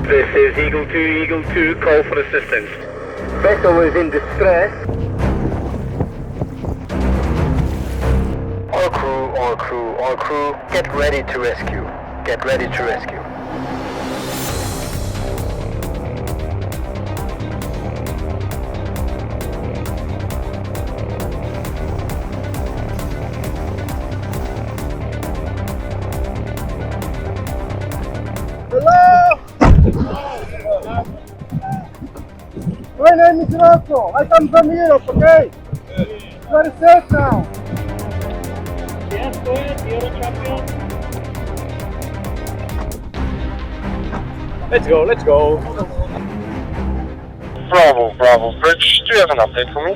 This is Eagle 2, call for assistance. Vessel is in distress. All crew, get ready to rescue. Get ready to rescue. Hello? My name is Rocco. I come from Europe, okay? Very safe now. Yes, go ahead, Euro champion. Let's go. Bravo. Bridge, do you have an update for me?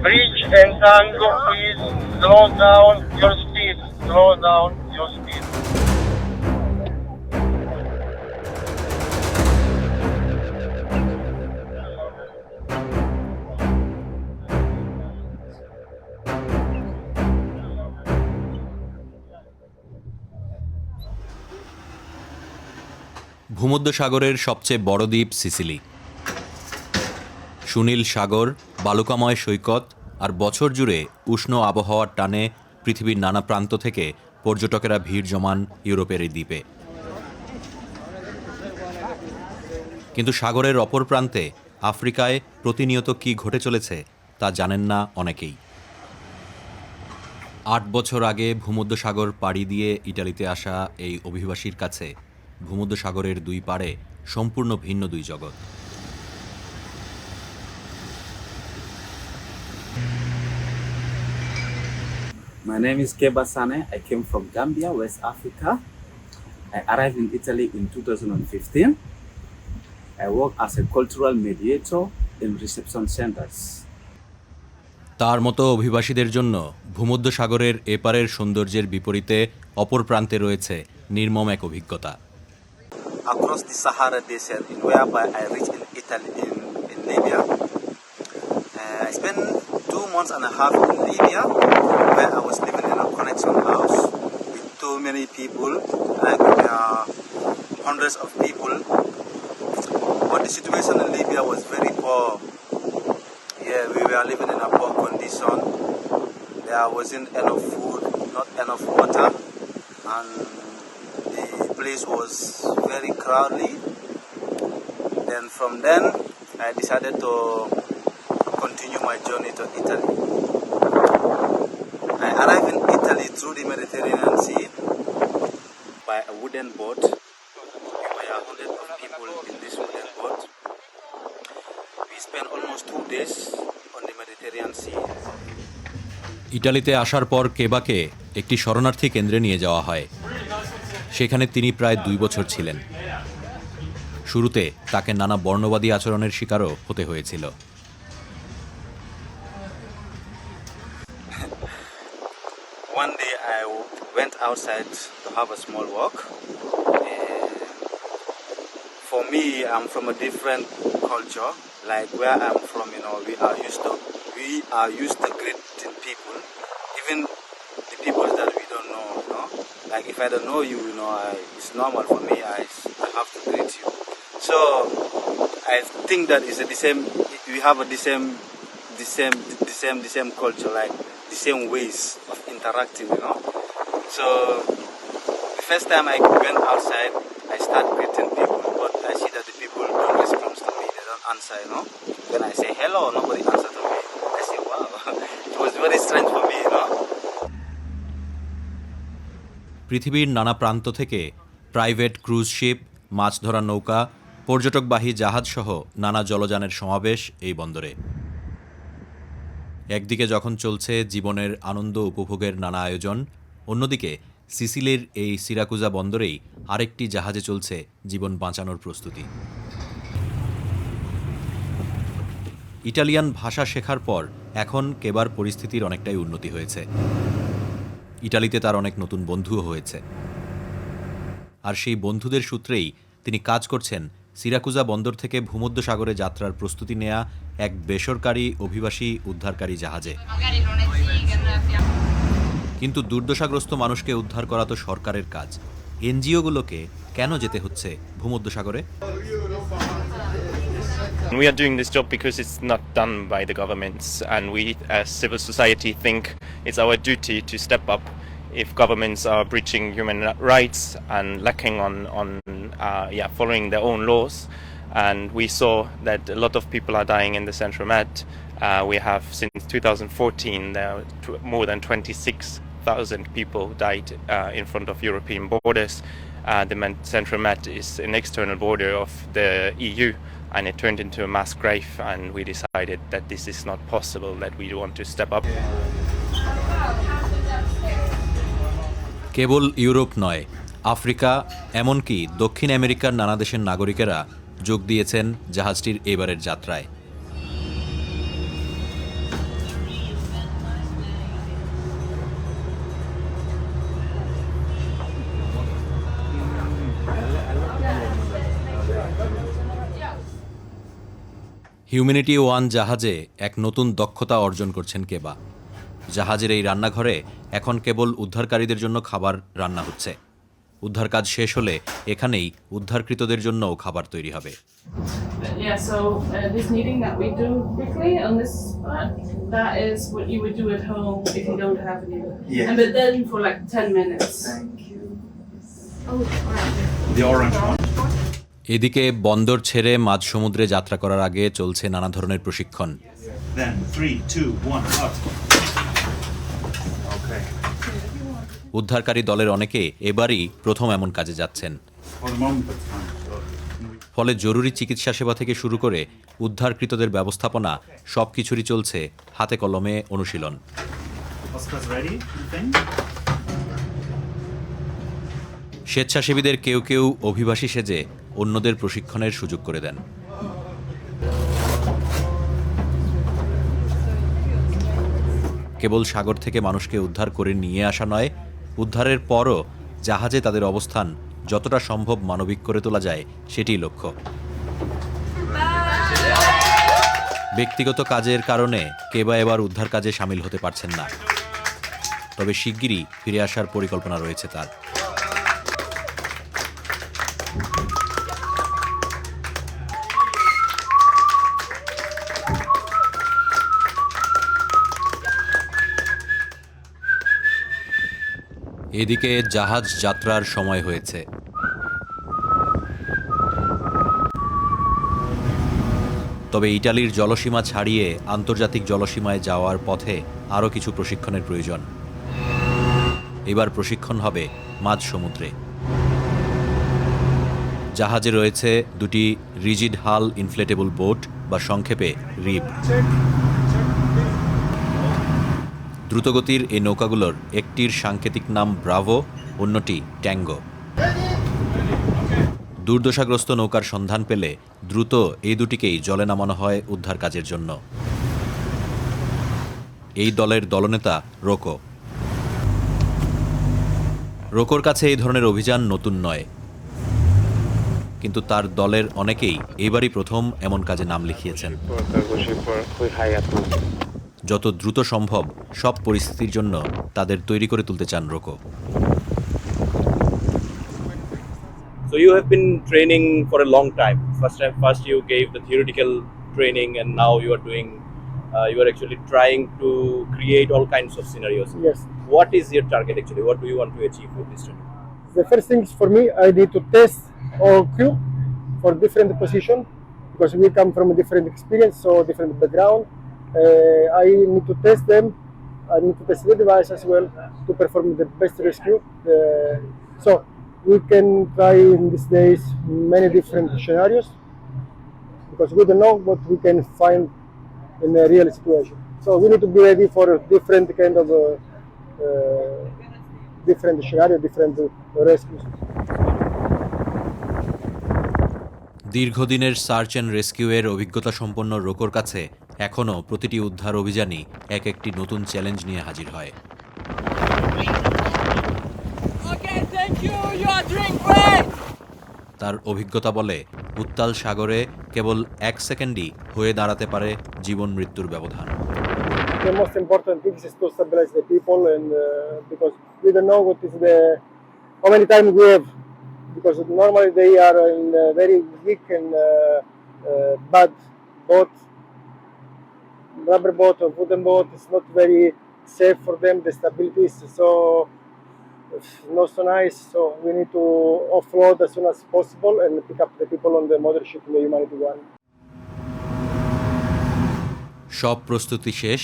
Bridge and Tango, please slow down your speed. ভূমধ্যসাগরের সবচেয়ে বড় দ্বীপ Sicily. Sunil সাগর, বালুকাময় সৈকত আর বছর জুড়ে উষ্ণ আবহাওয়ার টানে পৃথিবীর নানা প্রান্ত থেকে পর্যটকেরা ভিড় জমান ইউরোপের এই দ্বীপে। কিন্তু সাগরের অপর প্রান্তে আফ্রিকায় প্রতিনিয়ত কী ঘটে চলেছে তা জানেন না অনেকেই। ৮ বছর আগে ভূমধ্যসাগর পাড়ি দিয়ে ইটালিতে আসা এই অভিবাসীর কাছে ভূমধ্যসাগরের দুই পাড়ে সম্পূর্ণ ভিন্ন দুই জগৎ। My name is Keba Sane. I came from Gambia, West Africa. I arrived in Italy in 2015. I work as a cultural mediator in reception centers. তার মতো অভিবাসীদের জন্য ভূমধ্যসাগরের এপারের সৌন্দর্যের বিপরীতে অপর প্রান্তে রয়েছে নির্মম এক অভিজ্ঞতা। Across the Sahara Desert, whereby I reached in Italy, in Libya. I spent 2 months and a half in Libya, where I was living in a connection house with too many people, like hundreds of people. But the situation in Libya was very poor. Yeah, we were living in a poor condition. There wasn't enough food, not enough water, and the place was very crowded. Then from then, I decided to continue my journey to Italy. I arrived in Italy through the Mediterranean Sea by a wooden boat. We were hundreds of people in this wooden boat. We spent almost 2 days on the Mediterranean Sea. ইটালিতে আসার পর কেবাকে একটি শরণার্থী কেন্দ্রে নিয়ে যাওয়া হয়। সেখানে তিনি প্রায় 2 বছর ছিলেন। শুরুতে তাকে নানা বর্ণবাদী আচরণের শিকারও হতে হয়েছিল। One day I went outside to have a small walk. For me, I'm from a different culture. Like where I'm from, we are used to greeting people, even the people that we don't know. Like if I don't know you, it's normal for me. I have to greet you. So I think that is the same. We have the same culture, like the same ways of interacting. So the first time I went outside, I start greeting people, but I see that the people don't respond to me. They don't answer. When I say hello, nobody answers to me. I say, wow, it was very strange for me. পৃথিবীর নানা প্রান্ত থেকে private cruise sheep, মাছ ধরা নৌকা, পর্যটকবাহী জাহাজসহ নানা জলযানের সমাবেশ এই বন্দরে। একদিকে যখন চলছে জীবনের আনন্দ উপভোগের নানা আয়োজন, অন্যদিকে সিসিলির এই সিরাকুজা বন্দরেই আরেকটি জাহাজে চলছে জীবন বাঁচানোর প্রস্তুতি। ইটালিয়ান ভাষা শেখার পর এখন কেবার পরিস্থিতির অনেকটাই উন্নতি হয়েছে। ইটালিতে তার অনেক নতুন বন্ধুও হয়েছে। আর সেই বন্ধুদের সূত্রেই তিনি কাজ করছেন সিরাকুজা বন্দর থেকে ভূমধ্যসাগরে যাত্রার প্রস্তুতি নেয়া এক বেসরকারি অভিবাসী উদ্ধারকারী জাহাজে। কিন্তু দুর্দশাগ্রস্ত মানুষকে উদ্ধার করা তো সরকারের কাজ। এনজিওগুলোকে কেন যেতে হচ্ছে ভূমধ্যসাগরে? We are doing this job because it's not done by the governments, and we as civil society think it's our duty to step up if governments are breaching human rights and lacking on following their own laws. And we saw that a lot of people are dying in the Central Med. We have since 2014 there are more than 26,000 people died in front of European borders. The Central Med is an external border of the EU, and it turned into a mass grave, and we decided that this is not possible, that we want to step up. Cable Europe নয়, Africa এমনকি দক্ষিণ আমেরিকার নানা দেশের নাগরিকেরা যোগ দিয়েছেন জাহাজটির এবারের যাত্রায়। হিউম্যানিটি ওয়ান জাহাজে এক নতুন দক্ষতা অর্জন করছেন কেবা। জাহাজের এই রান্নাঘরে এখন কেবল উদ্ধারকারীদের জন্য খাবার রান্না হচ্ছে। উদ্ধার কাজ শেষ হলে এখানেই উদ্ধারকৃতদের জন্যও খাবার তৈরি হবে। Yeah, so this kneading that we do quickly on this spot, that is what you would do at home if you don't have a needle. Yes. And but then for like 10 minutes. Thank you. Oh, wow. The orange one. এদিকে বন্দর ছেড়ে মাঝ সমুদ্রে যাত্রা করার আগে চলছে নানা ধরনের প্রশিক্ষণ। Then 3, 2, 1, out. Okay. উদ্ধারকারী দলের অনেকে এবারই প্রথম এমন কাজে যাচ্ছেন। For the moment, that's fine. ফলে জরুরি চিকিৎসা সেবা থেকে শুরু করে উদ্ধারকৃতদের ব্যবস্থাপনা সবকিছুরই চলছে হাতে কলমে অনুশীলন। Oscar's ready, you think? স্বেচ্ছাসেবীদের কেউ কেউ অভিবাসী সেজে অন্যদের প্রশিক্ষণের সুযোগ করে দেন। কেবল সাগর থেকে মানুষকে উদ্ধার করে নিয়ে আসা নয়, উদ্ধারের পরও জাহাজে তাদের অবস্থান যতটা সম্ভব মানবিক করে তোলা যায় সেটিই লক্ষ্য। ব্যক্তিগত কাজের কারণে কেবা এবার উদ্ধার কাজে সামিল হতে পারছেন না, তবে শিগগিরই ফিরে আসার পরিকল্পনা রয়েছে তার। এদিকে জাহাজ যাত্রার সময় হয়েছে। তবে ইটালির জলসীমা ছাড়িয়ে আন্তর্জাতিক জলসীমায় যাওয়ার পথে আরও কিছু প্রশিক্ষণের প্রয়োজন। এবার প্রশিক্ষণ হবে মাঝ সমুদ্রে। জাহাজে রয়েছে দুটি রিজিড হাল ইনফ্লেটেবল বোট বা সংক্ষেপে রিব। দ্রুতগতির এই নৌকাগুলোর একটির সাংকেতিক নাম ব্রাভো, অন্যটি ট্যাঙ্গো। দুর্দশাগ্রস্ত নৌকার সন্ধান পেলে দ্রুত এই দুটিকেই জলে নামানো হয় উদ্ধার কাজের জন্য। এই দলের দলনেতা রোকো। রোকোর কাছে এই ধরনের অভিযান নতুন নয়, কিন্তু তার দলের অনেকেই এবারই প্রথম এমন কাজে নাম লিখিয়েছেন। যত দ্রুত সম্ভব সব পরিস্থিতির জন্য তাদের তৈরি করে তুলতে চান রোকো। So you have been training for a long time. First you gave the theoretical training, and now you are doing. You are actually trying to create all kinds of scenarios. Yes. What is your target actually? What do you want to achieve with this training? The first thing is for me, I need to test all crew for different position because we come from a different experience, so different background. I need to test them. I need to test the device as well to perform the best rescue. So we can try in these days many different scenarios because we don't know what we can find in a real situation. So we need to be ready for a different kind of different scenario, different rescues. দীর্ঘদিনের search and রেস্কিউয়ের অভিজ্ঞতা সম্পন্ন রোকোর কাছে এখনও প্রতিটি উদ্ধার অভিযানই এক একটি নতুন চ্যালেঞ্জ নিয়ে হাজির হয়। তার অভিজ্ঞতা বলে উত্তাল সাগরে কেবল 1 সেকেন্ডই হয়ে দাঁড়াতে পারে জীবন মৃত্যুর ব্যবধান। The most important thing is to stabilize the people, and because we don't know what is how many times we have because normally they are in very weak and bad boat, rubber boat or wooden boat. It's not very safe for them. The stability is so not so nice. So we need to offload as soon as possible and pick up the people on the mothership in the Humanity One. সব প্রস্তুতি শেষ।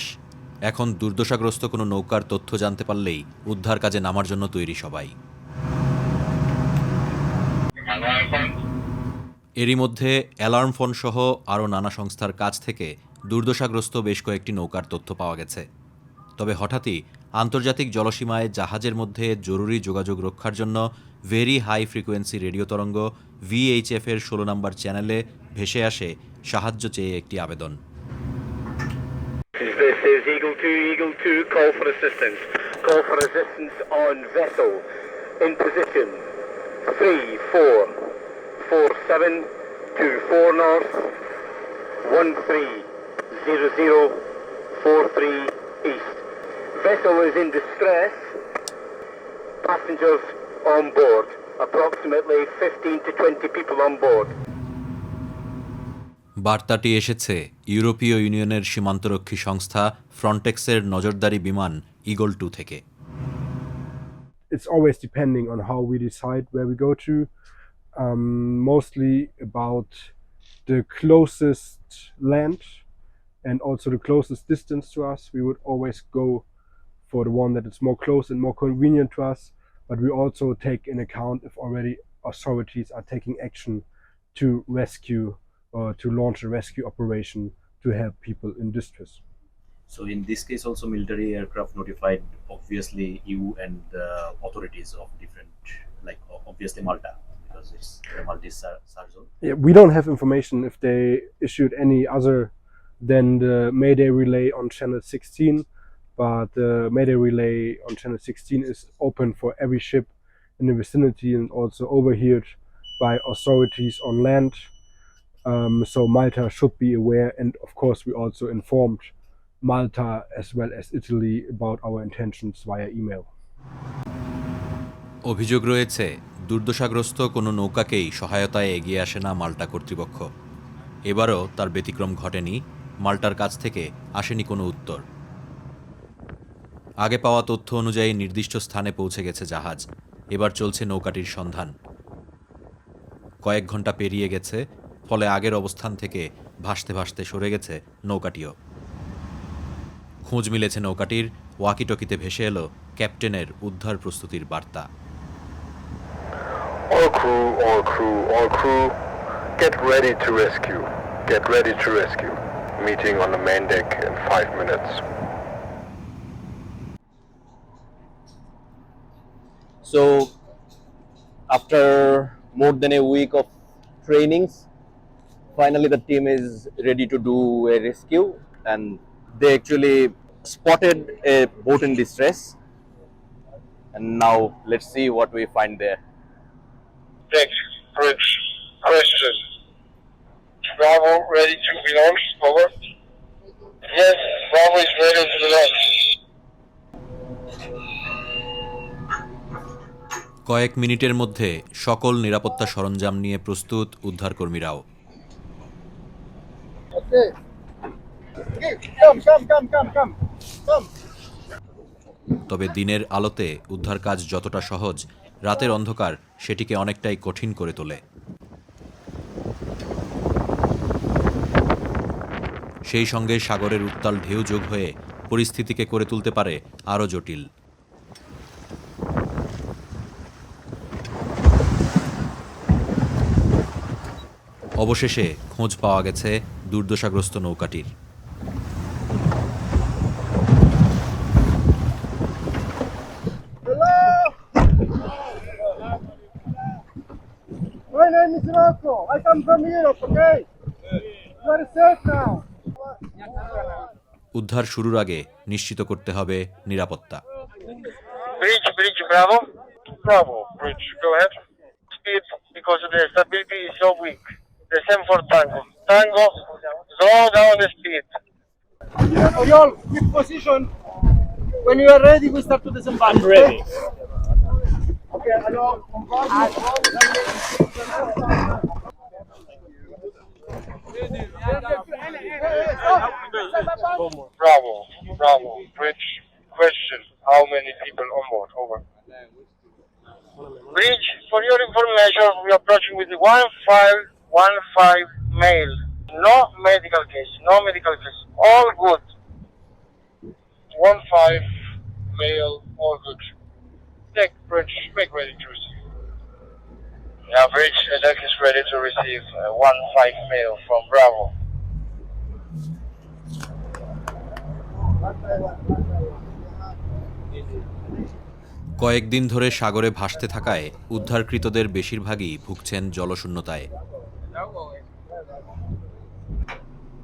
এখন দুর্দশাগ্রস্ত কোনো নৌকার তথ্য জানতে পারলেই উদ্ধার কাজে নামার জন্য তৈরি সবাই। এরই মধ্যে অ্যালার্ম ফোন সহ আরও নানা সংস্থার কাছ থেকে দুর্দশাগ্রস্ত বেশ কয়েকটি নৌকার তথ্য পাওয়া গেছে। তবে হঠাৎই আন্তর্জাতিক জলসীমায় জাহাজের মধ্যে জরুরি যোগাযোগ রক্ষার জন্য ভেরি হাই ফ্রিকোয়েন্সি রেডিও তরঙ্গ VHF এর 16 নম্বর চ্যানেলে ভেসে আসে সাহায্য চেয়ে একটি আবেদন। This is Eagle 2, call for assistance. Call for assistance on vessel. In position 344724 north 130043 east. Vessel is in distress. Passengers on board. Approximately 15 to 20 people on board. বার্তাটি এসেছে ইউরোপীয় ইউনিয়নের সীমান্তরক্ষী সংস্থা ফ্রন্টেক্সের নজরদারি বিমান ইগল 2 থেকে। It's always depending on how we decide where we go to, mostly about the closest land and also the closest distance to us. We would always go for the one that is more close and more convenient to us, but we also take in account if already authorities are taking action to rescue or to launch a rescue operation to help people in distress. So in this case also military aircraft notified obviously you and the authorities of different, like obviously Malta, because it's the Maltese zone. Yeah, we don't have information if they issued any other than the Mayday relay on channel 16, but the Mayday relay on channel 16 is open for every ship in the vicinity and also overheard by authorities on land. So Malta should be aware, and of course we also informed Malta as well as Italy about our intentions via email. অভিযোগ রয়েছে দুর্দশাগ্রস্ত কোনো নৌকাকেই সহায়তায় এগিয়ে আসে না মাল্টা কর্তৃপক্ষ। এবারও তার ব্যতিক্রম ঘটেনি, মাল্টার কাছ থেকে আসেনি কোনো উত্তর। আগে পাওয়া তথ্য অনুযায়ী নির্দিষ্ট স্থানে পৌঁছে গেছে জাহাজ। এবার চলছে নৌকাটির সন্ধান। কয়েক ঘন্টা পেরিয়ে গেছে, ফলে আগের অবস্থান থেকে ভাসতে ভাসতে সরে গেছে নৌকাটিও। খোঁজ মিলেছে নৌকাটির, ওয়াকিটকিতে ভেসে এলো ক্যাপ্টেনের উদ্ধার প্রস্তুতির বার্তা। All crew, get ready to rescue. Get ready to rescue. Meeting on the main deck in 5 minutes. So after more than a week of trainings, finally the team is ready to do a rescue, and they actually spotted a boat in distress, and now let's see what we find there. Thanks, Rich. Question. Bravo, ready to be launched? Over. Yes, Bravo is ready to launch. কয়েক মিনিটের মধ্যে সকল নিরাপত্তা সরঞ্জাম নিয়ে প্রস্তুত উদ্ধারকর্মীরাও। তবে দিনের আলোতে উদ্ধার কাজ যতটা সহজ, রাতের অন্ধকার সেটিকে অনেকটাই কঠিন করে তোলে। সেই সঙ্গে সাগরের উত্তাল ঢেউ যোগ হয়ে পরিস্থিতিকে করে তুলতে পারে আরও জটিল। অবশেষে খোঁজ পাওয়া গেছে দুর্দশাগ্রস্ত নৌকাটির। My name is Rocco. I come from Europe, okay? You are safe now. উদ্ধার শুরুর আগে নিশ্চিত করতে হবে নিরাপত্তা। Bridge, Bravo. Bravo, Bridge, go ahead. Speed, because the stability is so weak. The same for Tango. Tango, slow down the speed. Oriol, keep position. When you are ready, we start to disembark. I'm ready. Okay, Bravo. Bridge, question. How many people on board? Over. Bridge, for your information, we are approaching with the 1515 male. No medical case. All good. 15 male, all good. Take bridge, make ready to receive. Yeah, bridge, deck is ready to receive 15 male from Bravo. কয়েকদিন ধরে সাগরে ভাসতে থাকায় উদ্ধারকৃতদের বেশিরভাগই ভুগছেন জলশূন্যতায়।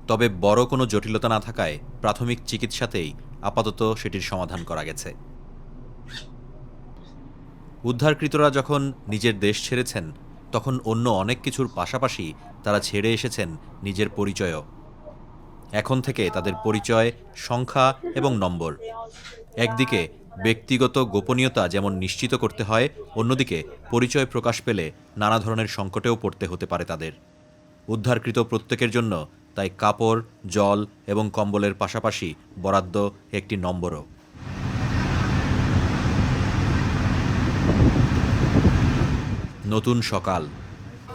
তবে বড় কোনো জটিলতা না থাকায় প্রাথমিক চিকিৎসাতেই আপাতত সেটির সমাধান করা গেছে। উদ্ধারকৃতরা যখন নিজের দেশ ছেড়েছেন তখন অন্য অনেক কিছুর পাশাপাশি তারা ছেড়ে এসেছেন নিজের পরিচয়ও। এখন থেকে তাদের পরিচয়, সংখ্যা এবং নম্বর। একদিকে ব্যক্তিগত গোপনীয়তা যেমন নিশ্চিত করতে হয়, অন্যদিকে পরিচয় প্রকাশ পেলে নানা ধরনের সংকটেও পড়তে হতে পারে তাদের। উদ্ধারকৃত প্রত্যেকের জন্য তাই কাপড়, জল এবং কম্বলের পাশাপাশি বরাদ্দ একটি নম্বরও। নতুন সকাল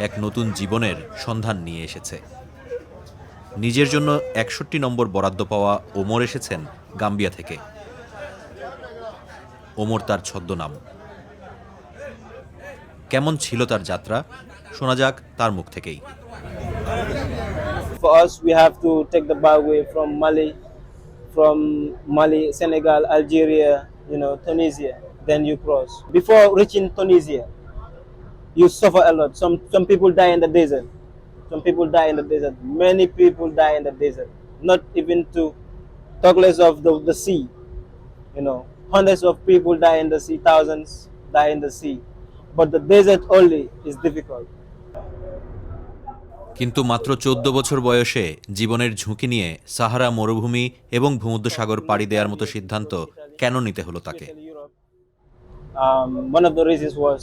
এক নতুন জীবনের সন্ধান নিয়ে এসেছে। নিজের জন্য ৬১ নম্বর বরাদ্দ পাওয়া ওমর এসেছেন গাম্বিয়া থেকে। ওমর তার ছদ্মনাম। কেমন ছিল তার যাত্রা, শোনা যাক তার মুখ থেকেই। For us, we have to take the byway from Mali, Senegal, Algeria, Tunisia. Then you cross. Before reaching Tunisia, you suffer a lot. Some people die in the desert. Many people die in the desert. Not even to talk less of the sea. Hundreds of people die in the sea. Thousands die in the sea. But the desert only is difficult. কিন্তু মাত্র 14 বছর বয়সে জীবনের ঝুঁকি নিয়ে সাহারা মরুভূমি এবং ভূমধ্যসাগর পাড়ি দেওয়ার মতো সিদ্ধান্ত কেন নিতে হলো তাকে? One of the reasons was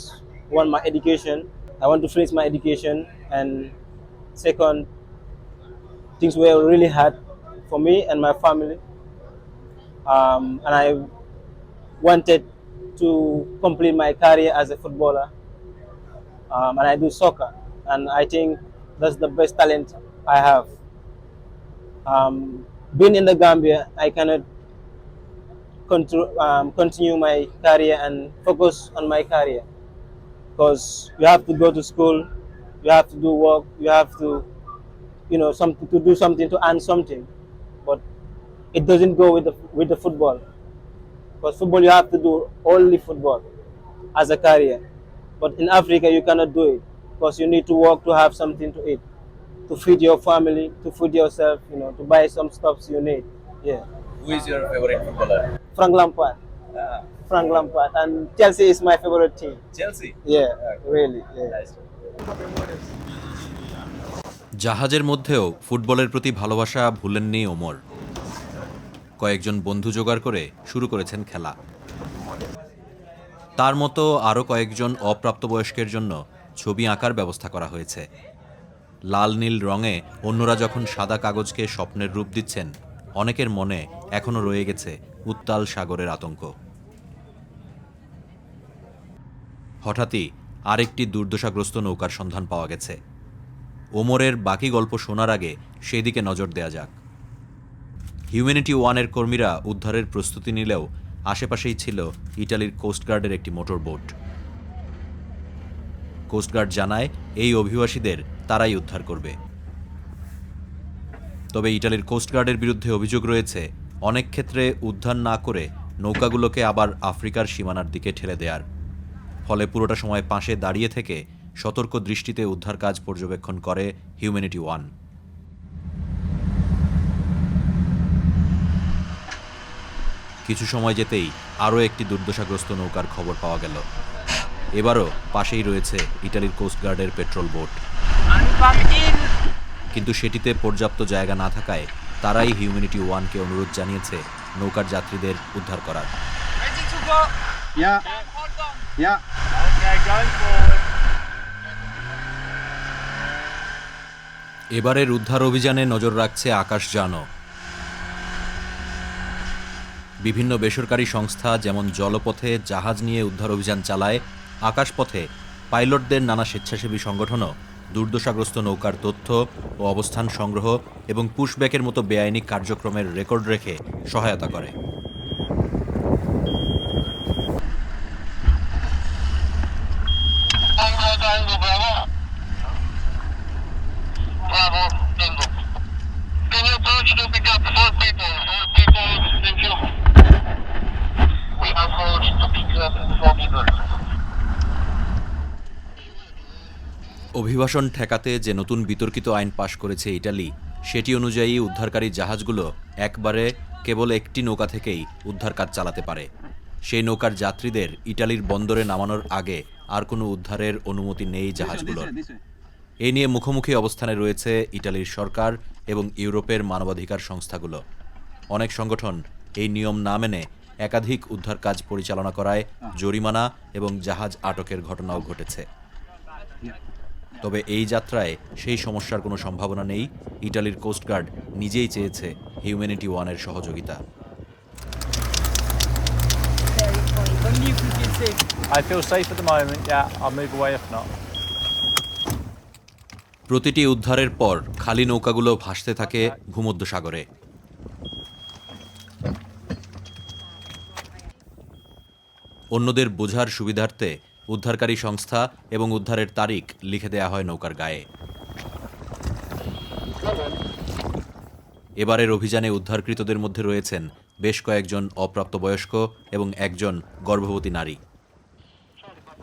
my education. I want to finish my education, and second, things were really hard for me and my family, and I wanted to complete my career as a footballer, and I do soccer, and I think that's the best talent I have. Being in the Gambia, I cannot continue my career and focus on my career, because you have to go to school, you have to do work, you have to, do something to earn something, but it doesn't go with the football. Because football, you have to do only football as a career, but in Africa you cannot do it, because you need to work to have something to eat, to feed your family, to feed yourself, to buy some stuffs you need. Yeah. Who is your favorite footballer? Frank Lampard, and Chelsea is my favorite team. Chelsea? Yeah, really. Yeah. Nice. জাহাজের মধ্যেও ফুটবলের প্রতি ভালোবাসা ভুলেননি ওমর। কয়েকজন বন্ধু জোগাড় করে শুরু করেছেন খেলা। তার মতো আরও কয়েকজন অপ্রাপ্তবয়স্কের জন্য ছবি আঁকার ব্যবস্থা করা হয়েছে। লাল নীল রঙে অন্যরা যখন সাদা কাগজকে স্বপ্নের রূপ দিচ্ছেন, অনেকের মনে এখনও রয়ে গেছে উত্তাল সাগরের আতঙ্ক। হঠাৎই আরেকটি দুর্দশাগ্রস্ত নৌকার সন্ধান পাওয়া গেছে। ওমরের বাকি গল্প শোনার আগে সেদিকে নজর দেয়া যাক। হিউম্যানিটি ওয়ানের কর্মীরা উদ্ধারের প্রস্তুতি নিলেও আশেপাশেই ছিল ইটালির কোস্টগার্ডের একটি মোটর বোট। কোস্টগার্ড জানায় এই অভিবাসীদের তারাই উদ্ধার করবে। তবে ইটালির কোস্টগার্ডের বিরুদ্ধে অভিযোগ রয়েছে অনেক ক্ষেত্রে উদ্ধার না করে নৌকাগুলোকে আবার আফ্রিকার সীমানার দিকে ঠেলে দেয়ার। ফলে পুরোটা সময় পাশে দাঁড়িয়ে থেকে সতর্ক দৃষ্টিতে উদ্ধার কাজ পর্যবেক্ষণ করে হিউম্যানিটি ওয়ান। কিছু সময় যেতেই আরও একটি দুর্দশাগ্রস্ত নৌকার খবর পাওয়া গেল। এবারও পাশেই রয়েছে ইটালির কোস্টগার্ডের পেট্রোল বোট, কিন্তু সেটিতে পর্যাপ্ত জায়গা না থাকায় তারাই হিউম্যানিটি ওয়ানকে অনুরোধ জানিয়েছে নৌকার যাত্রীদের উদ্ধার করার। এবারের উদ্ধার অভিযানে নজর রাখছে আকাশযানও। বিভিন্ন বেসরকারি সংস্থা যেমন জলপথে জাহাজ নিয়ে উদ্ধার অভিযান চালায়, আকাশপথে পাইলটদের নানা স্বেচ্ছাসেবী সংগঠনও দুর্দশাগ্রস্ত নৌকার তথ্য ও অবস্থান সংগ্রহ এবং পুশব্যাকের মতো বেআইনি কার্যক্রমের রেকর্ড রেখে সহায়তা করে। অভিবাসন ঠেকাতে যে নতুন বিতর্কিত আইন পাশ করেছে ইটালি, সেটি অনুযায়ী উদ্ধারকারী জাহাজগুলো একবারে কেবল একটি নৌকা থেকেই উদ্ধার কাজ চালাতে পারে। সেই নৌকার যাত্রীদের ইটালির বন্দরে নামানোর আগে আর কোনো উদ্ধারের অনুমতি নেই জাহাজগুলোর। এ নিয়ে মুখোমুখি অবস্থানে রয়েছে ইটালির সরকার এবং ইউরোপের মানবাধিকার সংস্থাগুলো। অনেক সংগঠন এই নিয়ম না মেনে একাধিক উদ্ধার কাজ পরিচালনা করায় জরিমানা এবং জাহাজ আটকের ঘটনাও ঘটেছে। তবে এই যাত্রায় সেই সমস্যার কোনো সম্ভাবনা নেই। ইটালির কোস্টগার্ড নিজেই চেয়েছে হিউম্যানিটি ওয়ানের সহযোগিতা। প্রতিটি উদ্ধারের পর খালি নৌকাগুলো ভাসতে থাকে ভূমধ্যসাগরে। অন্যদের বোঝার সুবিধার্থে উদ্ধারকারী সংস্থা এবং উদ্ধারের তারিখ লিখে দেয়া হয় নৌকার গায়ে। এবারের অভিযানে উদ্ধারকৃতদের মধ্যে রয়েছেন বেশ কয়েকজন অপ্রাপ্তবয়স্ক এবং একজন গর্ভবতী নারী।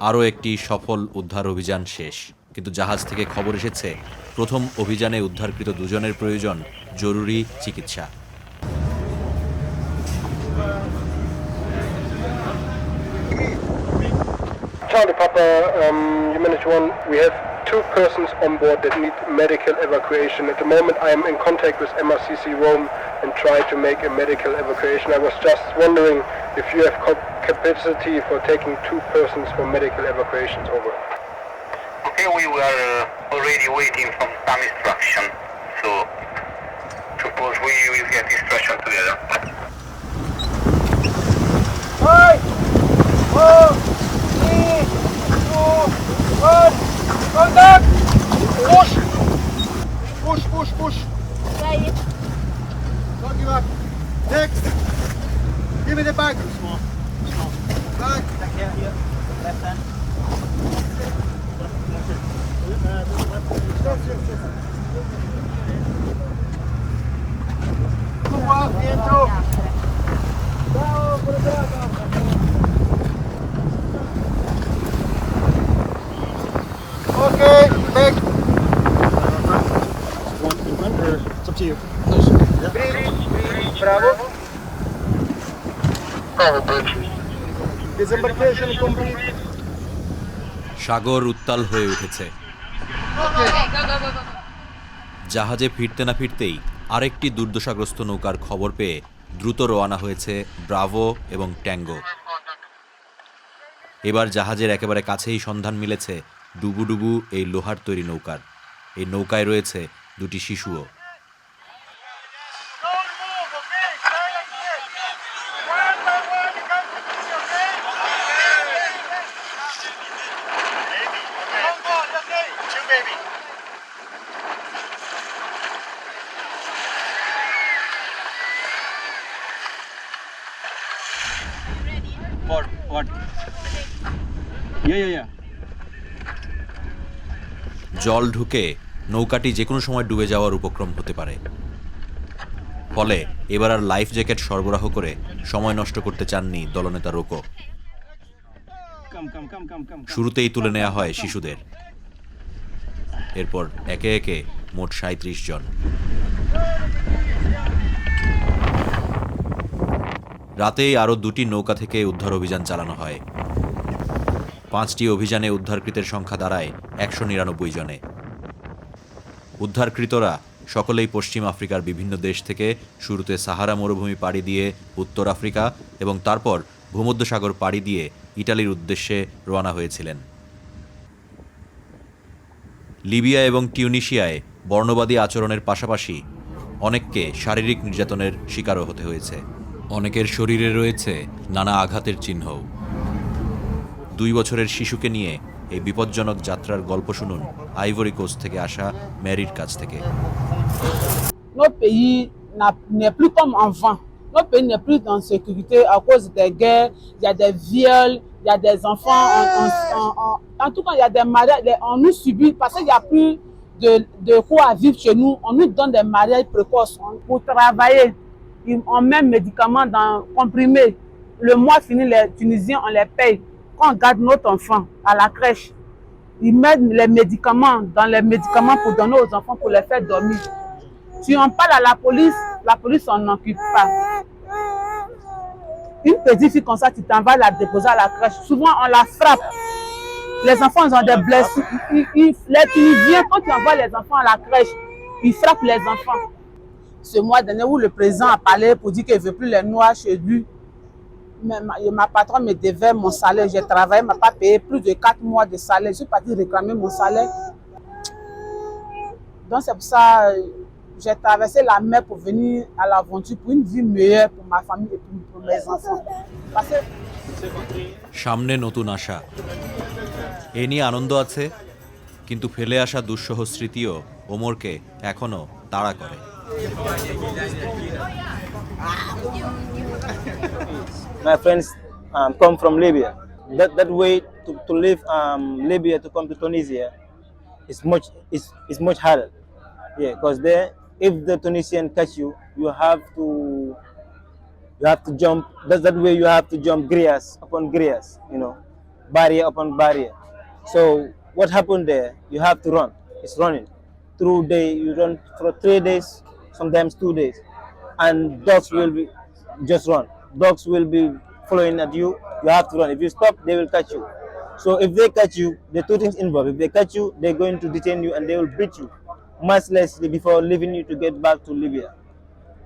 আরও একটি সফল উদ্ধার অভিযান শেষ, কিন্তু জাহাজ থেকে খবর এসেছে প্রথম অভিযানে উদ্ধারকৃত দুজনের প্রয়োজন জরুরি চিকিৎসা। Charlie Papa, Humanity One, we have 2 persons on board that need medical evacuation. At the moment I am in contact with MRCC Rome and try to make a medical evacuation. I was just wondering if you have capacity for taking 2 persons for medical evacuations. Over. Okay, we were already waiting for some instruction, so suppose we will get instruction together. Five, 4, 3, 2, 1, contact! Push! Push, push, push! Don't give up. Next! Give me the bag! Bag! Left hand. Okay, back. It's up to you. Bravo. Disembarkation complete. সাগর উত্তাল হয়ে উঠেছে। জাহাজে ফিরতে না ফিরতেই আরেকটি দুর্দশাগ্রস্ত নৌকার খবর পেয়ে দ্রুত রওনা হয়েছে ব্রাভো এবং ট্যাঙ্গো। এবার জাহাজের একেবারে কাছেই সন্ধান মিলেছে ডুবুডুবু এই লোহার তৈরি নৌকার। এই নৌকায় রয়েছে 2টি শিশুও। জল ঢুকে নৌকাটি যে কোনো সময় ডুবে যাওয়ার উপক্রম হতে পারে। ফলে এবার আর লাইফ জ্যাকেট সরবরাহ করে সময় নষ্ট করতে চাননি দলনেতা রোকো। শুরুতেই তুলে নেওয়া হয় শিশুদের, এরপর একে একে মোট 37 জন। রাতেই আরও 2টি নৌকা থেকে উদ্ধার অভিযান চালানো হয়। 5টি অভিযানে উদ্ধারকৃতের সংখ্যা দাঁড়ায় 199 জনে। উদ্ধারকৃতরা সকলেই পশ্চিম আফ্রিকার বিভিন্ন দেশ থেকে শুরুতে সাহারা মরুভূমি পাড়ি দিয়ে উত্তর আফ্রিকা এবং তারপর ভূমধ্যসাগর পাড়ি দিয়ে ইটালির উদ্দেশ্যে রওনা হয়েছিলেন। লিবিয়া এবং টিউনিশিয়ায় বর্ণবাদী আচরণের পাশাপাশি অনেককে শারীরিক নির্যাতনের শিকারও হতে হয়েছে। অনেকের শরীরে রয়েছে নানা আঘাতের চিহ্নও। 2 বছরের শিশুকে নিয়ে এই বিপজ্জনক যাত্রার গল্প শুনুন আইভরি কোস্ট থেকে আসা ম্যারির কাছ থেকে। Nos pays n'est plus comme avant. Nos pays n'est plus en sécurité à cause des guerres. Il y a des viols, il y a des enfants. En tout cas, il y a des mariages. On nous subit parce qu'il n'y a plus de quoi à vivre chez nous. On nous donne des mariages précoces. Pour travailler, on met médicaments dans comprimés. Le mois fini, les Tunisiens, on les paye. Quand on garde notre enfant à la crèche, ils mettent les médicaments dans les médicaments pour donner aux enfants pour les faire dormir. Si on parle à la police s'en occupe pas. Une petite fille comme ça, tu t'en vas la déposer à la crèche. Souvent, on la frappe. Les enfants ils ont des blessures. Les Tunisiens, quand tu envoies les enfants à la crèche, ils frappent les enfants. Ce mois dernier où le président a parlé pour dire qu'il ne veut plus les Noirs chez lui, ma patronne me devait mon salaire. J'ai travaillé, elle ne m'a pas payé plus de 4 mois de salaire. Je suis partie réclamer mon salaire. Donc c'est pour ça j'ai traversé la mer pour venir à l'aventure pour une vie meilleure pour ma famille et pour mes enfants. Parce que সামনে নতুন আশা, এ নিয়ে আনন্দ আছে, কিন্তু ফেলে আসা দুঃসহ স্মৃতিও ওমরকে এখনো তাড়া করে। My friends come from Libya. That way to leave Libya to come to Tunisia is much harder. Yeah, because there, if the Tunisian catch you, you have to jump. That way you have to jump grias upon grias, barrier upon barrier. So what happened there? You have to run. It's running. Through day, you run for 3 days, sometimes 2 days, and dogs will be just run. Dogs will be following at you. You have to run. If you stop, they will catch you. So if they catch you, there are 2 things involved. If they catch you, they're going to detain you and they will beat you mercilessly before leaving you to get back to Libya.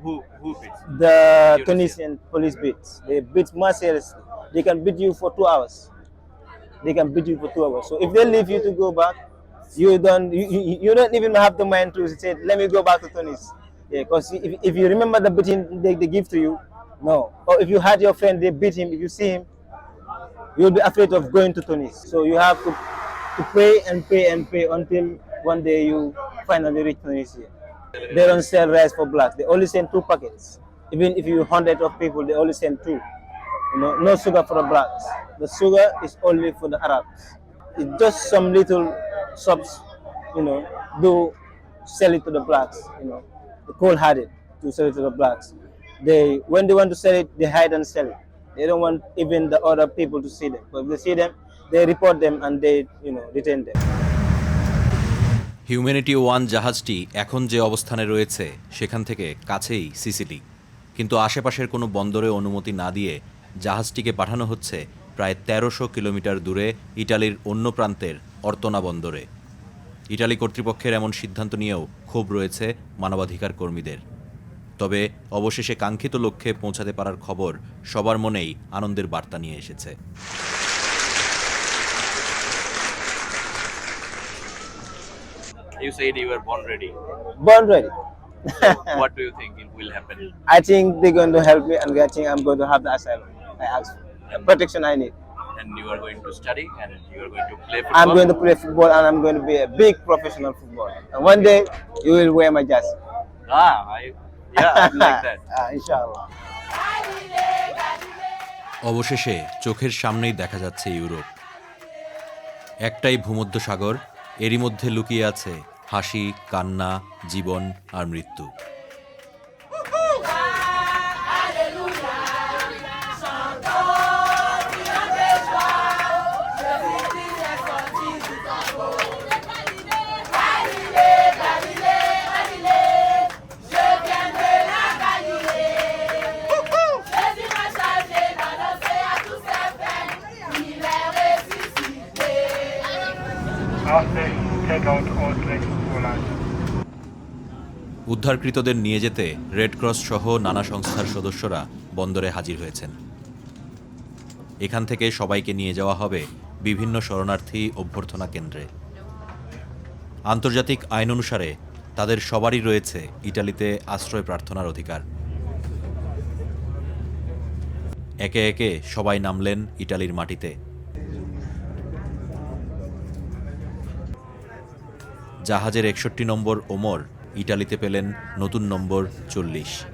Who beats? The Tunisian police beats. They beat mercilessly. They can beat you for 2 hours. They can beat you for 2 hours. So if they leave you to go back, you don't even have the mind to say, let me go back to Tunis. Yeah, because if you remember the beating they give to you, no. Or if you had your friend, they beat him. If you see him, you'll be afraid of going to Tunis. So you have to pay and pay and pay until one day you finally reach Tunisia. They don't sell rice for blacks. They only send 2 packets. Even if you 100 of people, they only send 2. No sugar for the blacks. The sugar is only for the Arabs. It's just some little shops, do sell it to the blacks. The cold-hearted to sell it to the blacks. When they want to sell it, they hide and sell it. They don't want even the other people to see them. But if they see them, they report them and they, detain them. Humanity 1 জাহাজটি এখন যে অবস্থানে রয়েছে সেখান থেকে কাছেই Sicily, কিন্তু আশেপাশের কোনো বন্দরে অনুমতি না দিয়ে জাহাজটিকে পাঠানো হচ্ছে প্রায় 1300 কিলোমিটার দূরে ইটালির অন্য প্রান্তের অর্তনা বন্দরে। ইটালি কর্তৃপক্ষের এমন সিদ্ধান্ত নিয়েও ক্ষোভ রয়েছে মানবাধিকার কর্মীদের। তবে অবশেষে কাঙ্ক্ষিত লক্ষ্যে পৌঁছাতে পারার খবর সবার মনেই আনন্দের বার্তা নিয়ে এসেছে। You said you were born ready. Born ready. What do you think will happen? I think they're going to help me, and I think I'm going to have the asylum I asked for, the protection I need. And you are going to study and you are going to play football? I'm going to play football and I'm going to be a big professional footballer. And one day, you will wear my jersey. I like that. Inshallah. অবশেষে চোখের সামনেই দেখা যাচ্ছে Europe. একটাই ভূমধ্যসাগর, এরই মধ্যে লুকিয়ে আছে হাসি, কান্না, জীবন আর মৃত্যু। উদ্ধারকৃতদের নিয়ে যেতে রেড ক্রস সহ নানা সংস্থার সদস্যরা বন্দরে হাজির হয়েছেন। এখান থেকে সবাইকে নিয়ে যাওয়া হবে বিভিন্ন শরণার্থী অভ্যর্থনা কেন্দ্রে। আন্তর্জাতিক আইন অনুসারে তাদের সবারই রয়েছে ইটালিতে আশ্রয় প্রার্থনার অধিকার। একে একে সবাই নামলেন ইটালির মাটিতে। জাহাজের 61 নম্বর ওমর ইটালিতে পেলেন নতুন নম্বর 40।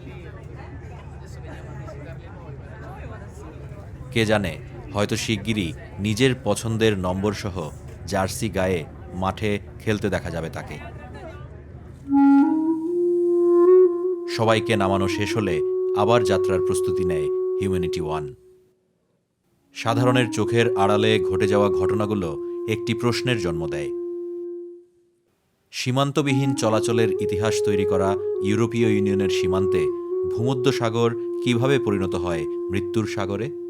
কে জানে, হয়তো শিগগিরই নিজের পছন্দের নম্বরসহ জার্সি গায়ে মাঠে খেলতে দেখা যাবে তাকে। সবাইকে নামানো শেষ হলে আবার যাত্রার প্রস্তুতি নেয় হিউম্যানিটি ওয়ান। সাধারণের চোখের আড়ালে ঘটে যাওয়া ঘটনাগুলো একটি প্রশ্নের জন্ম দেয়। সীমান্তবিহীন চলাচলের ইতিহাস তৈরি করা ইউরোপীয় ইউনিয়নের সীমান্তে ভূমধ্যসাগর কিভাবে পরিণত হয় মৃত্যুর সাগরে?